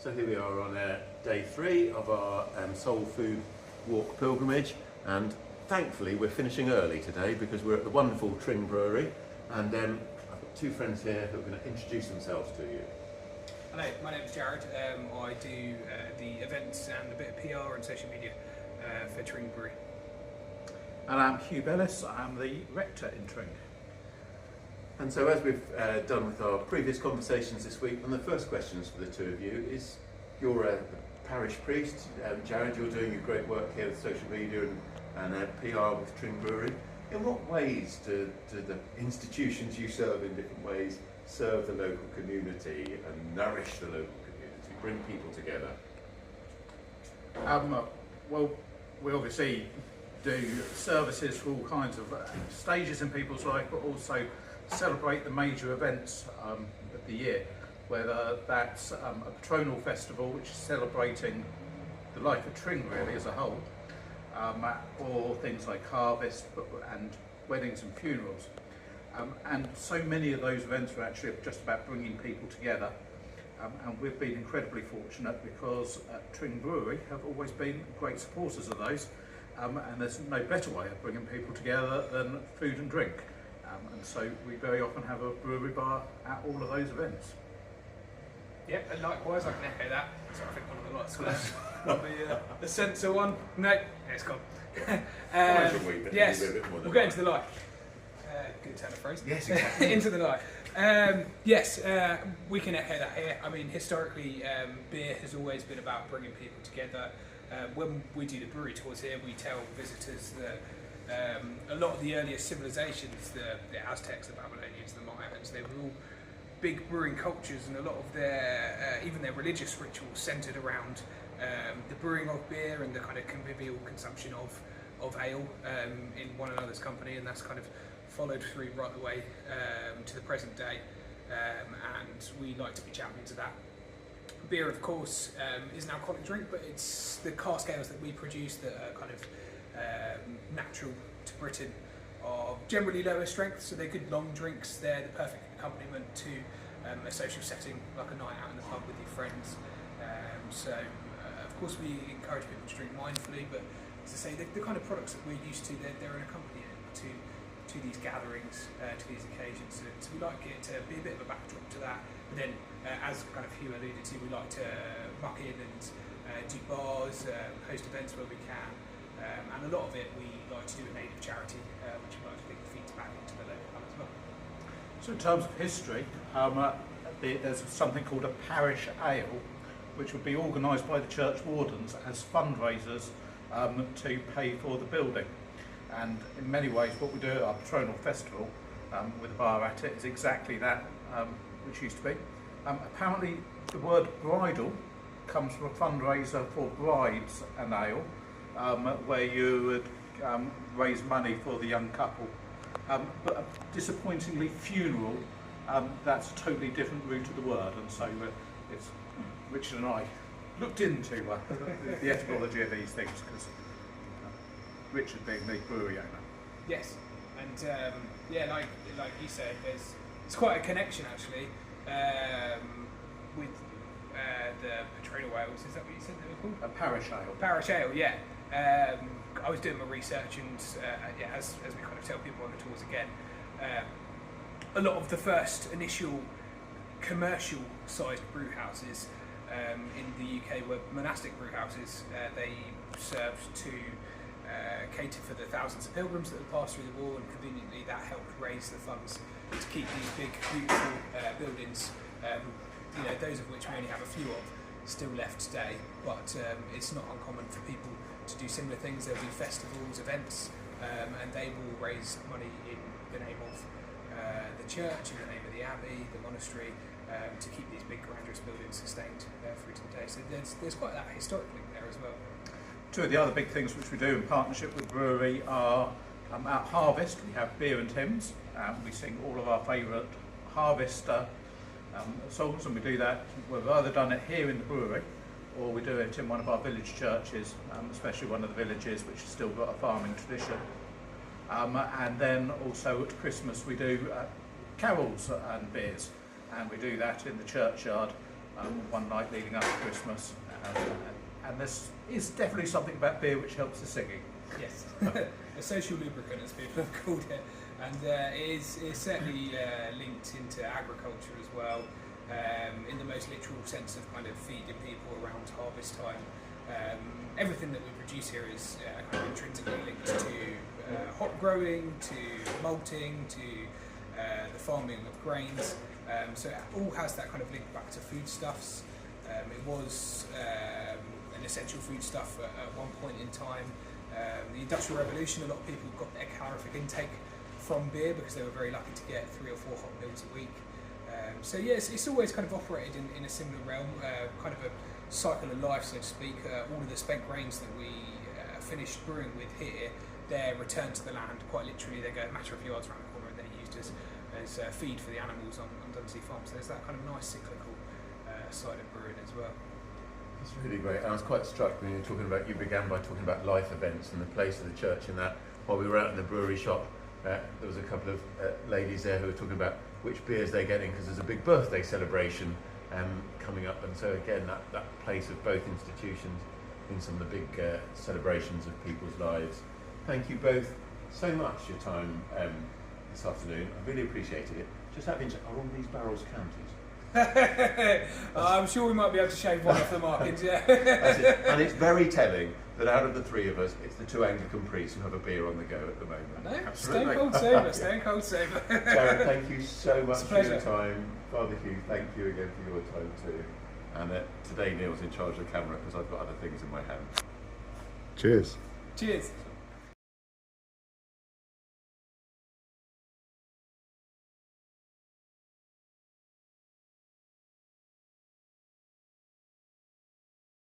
So here we are on day 3 of our Soul Food Walk pilgrimage, and thankfully we're finishing early today because we're at the wonderful Tring Brewery, and I've got 2 friends here who are going to introduce themselves to you. Hello, my name's Jared. I do the events and a bit of PR and social media for Tring Brewery. And I'm Hugh Bellis, I'm the rector in Tring. And so as we've done with our previous conversations this week, one of the first questions for the 2 of you is, you're a parish priest, Jared, you're doing your great work here with social media and PR with Tring Brewery. In what ways do the institutions you serve in different ways serve the local community and nourish the local community, bring people together? Well, we obviously do services for all kinds of stages in people's life, but also celebrate the major events of the year, whether that's a patronal festival, which is celebrating the life of Tring really as a whole, or things like harvest and weddings and funerals. And so many of those events are actually just about bringing people together, and we've been incredibly fortunate because Tring Brewery have always been great supporters of those, and there's no better way of bringing people together than food and drink. And so we very often have a brewery bar at all of those events. Yep, and likewise I can echo that. So I think one of the lights was probably the sensor one. No, it's gone. Yes, we'll get into the light. Good turn of phrase. Yes, exactly. Into the light. Yes, we can echo that here. I mean, historically, beer has always been about bringing people together. When we do the brewery tours here, we tell visitors that a lot of the earliest civilizations, the Aztecs, the Babylonians, the Mayans, they were all big brewing cultures, and a lot of their, even their religious rituals centered around the brewing of beer and the kind of convivial consumption of ale in one another's company, and that's kind of followed through right the way to the present day, and we like to be champions of that. Beer, of course, is an alcoholic drink, but it's the cask ales that we produce that are kind of natural to Britain are generally lower strength, so they're good long drinks. They're the perfect accompaniment to a social setting like a night out in the pub with your friends. Of course we encourage people to drink mindfully, but as I say, the kind of products that we're used to, they're an accompaniment to these gatherings, to these occasions. So we like it to be a bit of a backdrop to that. But then, as kind of Hugh alluded to, we like to muck in and do bars, host events where we can. And a lot of it we like to do with native charity, which we like to think feeds back into the local pub as well. So in terms of history, there's something called a parish ale, which would be organised by the church wardens as fundraisers to pay for the building. And in many ways what we do at our patronal festival with a bar at it is exactly that, which used to be. Apparently the word bridal comes from a fundraiser for brides and ale, where you would raise money for the young couple. But disappointingly, funeral, that's a totally different root of the word, and so it's Richard and I looked into the etymology of these things, because Richard being the brewery owner. Yes, and yeah, like you said, it's quite a connection actually with the patronal ales. Is that what you said they were called? A parish ale. Parish ale, yeah. I was doing my research, and yeah, as we kind of tell people on the tours again, a lot of the first initial commercial-sized brew houses in the UK were monastic brew houses. They served to cater for the thousands of pilgrims that had passed through the wall, and conveniently that helped raise the funds to keep these big, beautiful buildings, those of which we only have a few of, still left today. But it's not uncommon for people to do similar things. There'll be festivals, events, and they will raise money in the name of the church, in the name of the abbey, the monastery, to keep these big grandiose buildings sustained through to the day. So there's quite that historic link there as well. 2 of the other big things which we do in partnership with the brewery are at harvest we have beer and hymns. We sing all of our favourite harvest songs, and we do that, we've either done it here in the brewery or we do it in one of our village churches, especially one of the villages which has still got a farming tradition. And then also at Christmas we do carols and beers, and we do that in the churchyard one night leading up to Christmas. And this is definitely something about beer which helps the singing. Yes, a social lubricant, as people have called it, and it is certainly linked into agriculture as well, in the most literal sense of kind of feeding people around harvest time. Everything that we produce here is kind of intrinsically linked to hop growing, to malting, to the farming of grains. So it all has that kind of link back to foodstuffs. It was an essential foodstuff at one point in time. The Industrial Revolution, a lot of people got their calorific intake from beer because they were very lucky to get 3 or 4 hot meals a week. So yeah, it's always kind of operated in a similar realm, kind of a cycle of life, so to speak. All of the spent grains that we finished brewing with here, they're returned to the land quite literally. They go a matter of yards around the corner and they're used as feed for the animals on Dunsey Farm. So there's that kind of nice cyclical side of brewing as well. It's really great. I was quite struck when you began by talking about life events and the place of the church in that. While we were out in the brewery shop, there was a couple of ladies there who were talking about which beers they're getting because there's a big birthday celebration coming up, and so again that place of both institutions in some of the big celebrations of people's lives. Thank you both so much for your time this afternoon. I really appreciated it. Just out of interest, are all these barrels counted? I'm sure we might be able to shave one off the market. Yeah. That's it. And it's very telling that out of the 3 of us, it's the 2 Anglican priests who have a beer on the go at the moment. No, stone cold sober, stone cold sober. Jared, thank you so much for your pleasure. time. Father Hugh, thank you again for your time too. And today Neil's in charge of the camera because I've got other things in my hand. Cheers. Cheers.